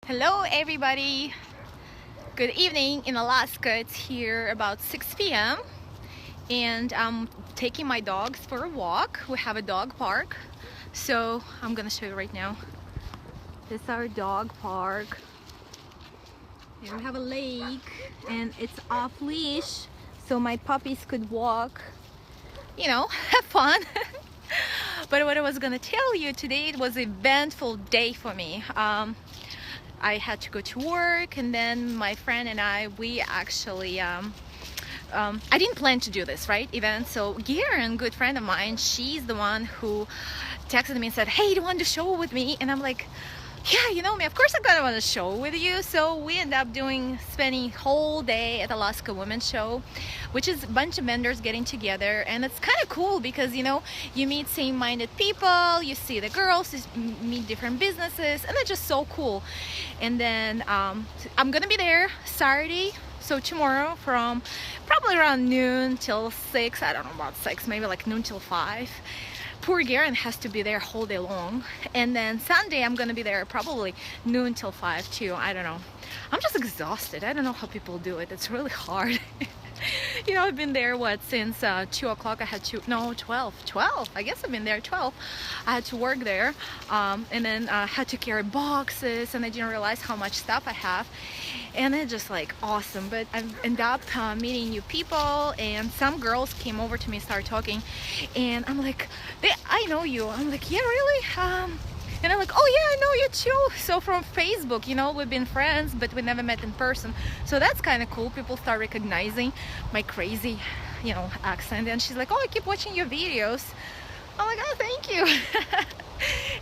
Hello everybody, good evening in Alaska. It's here about 6 p.m. and I'm taking my dogs for a walk. We have a dog park, so I'm gonna show you right now. This is our dog park, and we have a lake and it's off leash so my puppies could walk, have fun. But what I was gonna tell you today, it was an eventful day for me. I had to go to work, and then my friend and we actually I didn't plan to do this event. So Garen, good friend of mine, she's the one who texted me and said, hey, do you want to show with me? And I'm like, yeah, you know me, of course I'm gonna want to show with you. So we end up spending whole day at Alaska Women's Show, which is a bunch of vendors getting together, and it's kind of cool because you meet same-minded people, you see the girls, you meet different businesses, and it's just so cool. And then I'm gonna be there Saturday, so tomorrow, from probably around noon till 6. I don't know about 6, maybe like noon till 5. Poor Garen has to be there whole day long. And then Sunday I'm gonna be there probably noon till 5 too. I don't know, I'm just exhausted. I don't know how people do it. It's really hard. I've been there since 2 o'clock. I had to, no, 12, I guess I've been there 12. I had to work there, and then I had to carry boxes, and I didn't realize how much stuff I have, and it's just like awesome. But I ended up meeting new people, and some girls came over to me and started talking, and I'm like, I know you. I'm like, yeah, really? And I'm like, oh yeah, I know you too. So from Facebook, we've been friends, but we never met in person. So that's kind of cool. People start recognizing my crazy, accent. And she's like, oh, I keep watching your videos. I'm like, oh, thank you.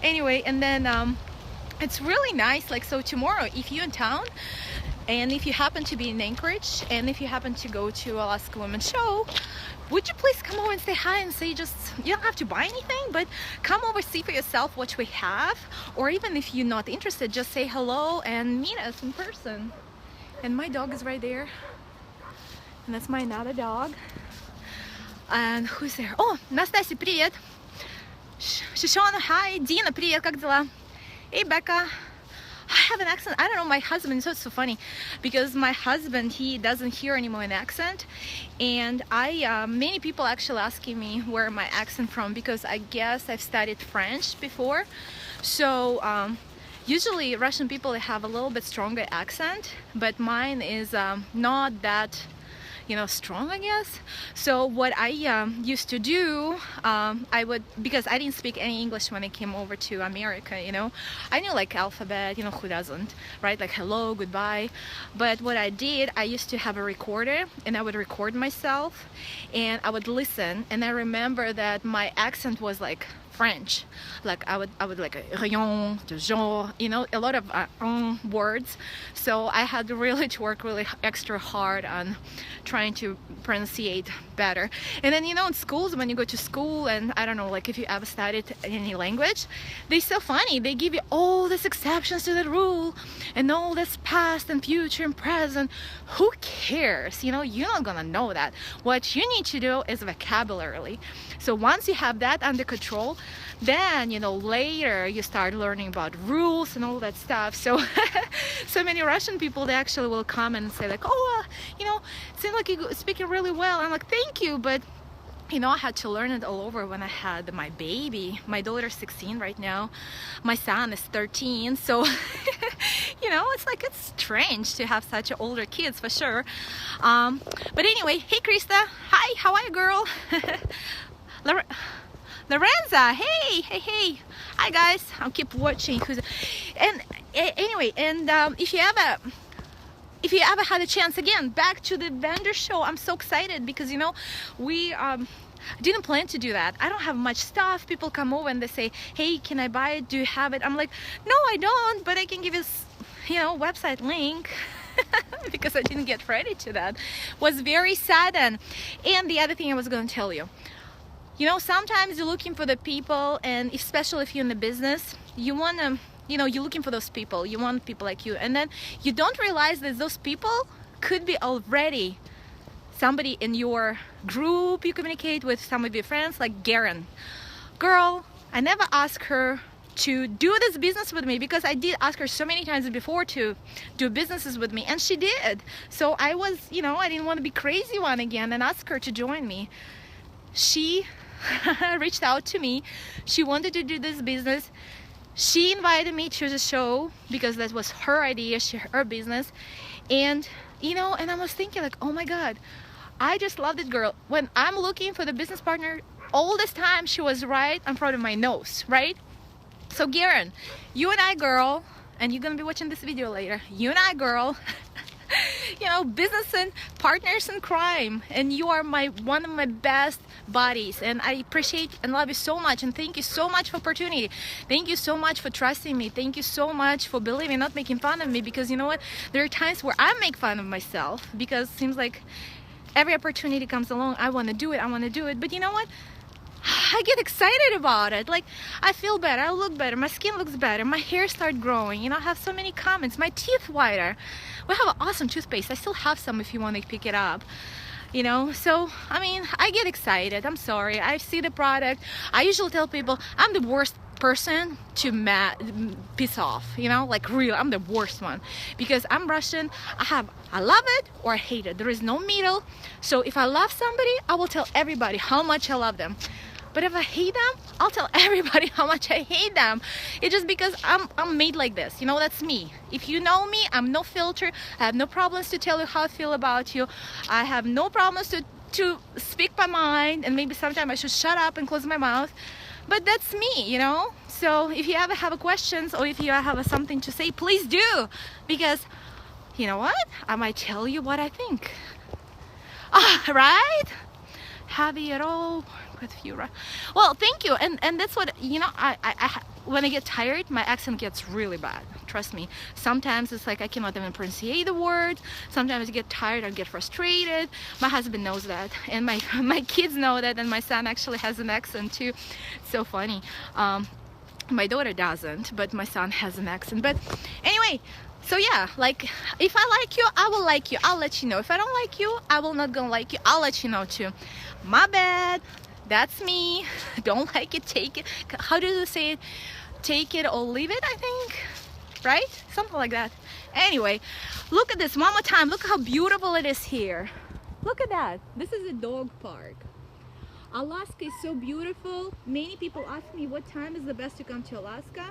Anyway, and then it's really nice. So tomorrow, if you're in town, and if you happen to be in Anchorage, and if you happen to go to Alaska Women's Show, would you please come over and say hi and say, you don't have to buy anything, but come over, see for yourself what we have. Or even if you're not interested, just say hello and meet us in person. And my dog is right there. And that's my another dog. And who's there? Oh, Настасья, привет. Shoshana, hi. Dina, привет, как дела? Hey, Becca. I have an accent. I don't know, my husband, so it's so funny because my husband, he doesn't hear anymore an accent, and many people actually asking me where my accent from, because I guess I've studied French before. So usually Russian people have a little bit stronger accent, but mine is not that strong, I guess. So what I used to do, because I didn't speak any English when I came over to America, I knew like alphabet, who doesn't, right? Like hello, goodbye. But what I did, I used to have a recorder, and I would record myself, and I would listen, and I remember that my accent was like French. Like I would like rayon, toujours, a lot of words. So I had really to work really extra hard on trying to pronunciate better. And then in schools, when you go to school, and I don't know, like if you ever studied any language, they're so funny. They give you all these exceptions to the rule and all this past and future and present. Who cares? You're not gonna know that. What you need to do is vocabulary. So once you have that under control, then later you start learning about rules and all that stuff. So so many Russian people, they actually will come and say like, oh, it seems like you're speaking really well. I'm like, thank you, but I had to learn it all over when I had my baby. My daughter's 16 right now. My son is 13. So it's strange to have such older kids for sure. But anyway, hey Krista, hi, how are you, girl? Lorenza, hey, hi guys. I'll keep watching. And anyway, and if you ever had a chance, again, back to the vendor show, I'm so excited because we didn't plan to do that. I don't have much stuff. People come over and they say, hey, can I buy it? Do you have it? I'm like, no, I don't, but I can give you website link. Because I didn't get ready to that. Was very saddened. And the other thing I was going to tell you, sometimes you're looking for the people, and especially if you're in the business, you want to, you're looking for those people. You want people like you, and then you don't realize that those people could be already somebody in your group you communicate with, some of your friends, like Garen. Girl, I never asked her to do this business with me, because I did ask her so many times before to do businesses with me, and she did. So I was, you know, I didn't want to be crazy one again and ask her to join me. She reached out to me. She wanted to do this business. She invited me to the show because that was her idea, her business. And you know, and I was thinking like, oh my God, I just love this girl. When I'm looking for the business partner, all this time she was right in front of my nose, right? So Garen, you and I, girl, and you're gonna be watching this video later, you and I, girl, you know, business and partners in crime, and you are one of my best buddies, and I appreciate and love you so much, and thank you so much for opportunity. Thank you so much for trusting me. Thank you so much for believing, not making fun of me, because you know what, there are times where I make fun of myself because it seems like every opportunity comes along, I want to do it, but you know what, I get excited about it. Like, I feel better, I look better, my skin looks better, my hair starts growing, you know, I have so many comments, my teeth whiter. We have an awesome toothpaste. I still have some if you want to pick it up, you know. So I mean, I get excited. I'm sorry, I see the product. I usually tell people I'm the worst person to piss off, you know, like real, I'm the worst one, because I'm Russian. I love it or I hate it. There is no middle. So if I love somebody, I will tell everybody how much I love them. But if I hate them, I'll tell everybody how much I hate them. It's just because I'm made like this, you know. That's me. If you know me, I'm no filter. I have no problems to tell you how I feel about you. I have no problems to speak my mind, and maybe sometimes I should shut up and close my mouth. But that's me, you know. So if you ever have questions or if you have something to say, please do, because you know what? I might tell you what I think. Right? Have it all with you, right? Well, thank you. And that's what, you know, I when I get tired, my accent gets really bad. Trust me. Sometimes it's like I cannot even pronunciate the words. Sometimes I get tired, I get frustrated. My husband knows that, and my kids know that, and my son actually has an accent too. It's so funny. My daughter doesn't, but my son has an accent. But anyway, so yeah, like, if I like you, I will like you. I'll let you know. If I don't like you, I will not gonna like you. I'll let you know too. My bad. That's me. Don't like it, take it. How do you say it? Take it or leave it, I think. Right? Something like that. Anyway, look at this one more time. Look how beautiful it is here. Look at that. This is a dog park. Alaska is so beautiful. Many people ask me what time is the best to come to Alaska.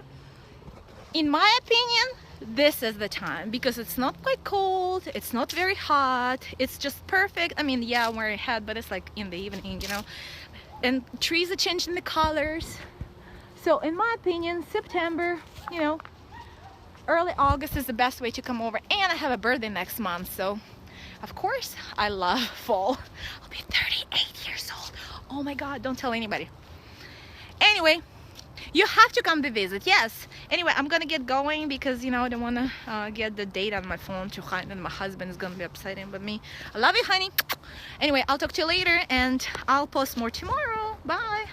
In my opinion, this is the time, because it's not quite cold, it's not very hot, it's just perfect. I mean, yeah, I'm wearing a hat, but it's like in the evening, you know, and trees are changing the colors. So in my opinion, September, you know, early August is the best way to come over. And I have a birthday next month, so of course I love fall. I'll be 38 years old. Oh my God, don't tell anybody. Anyway, you have to come to visit, yes. Anyway, I'm gonna get going because, you know, I don't want to get the date on my phone too high, and my husband is gonna be upset with me. I love you, honey. Anyway, I'll talk to you later, and I'll post more tomorrow. Bye.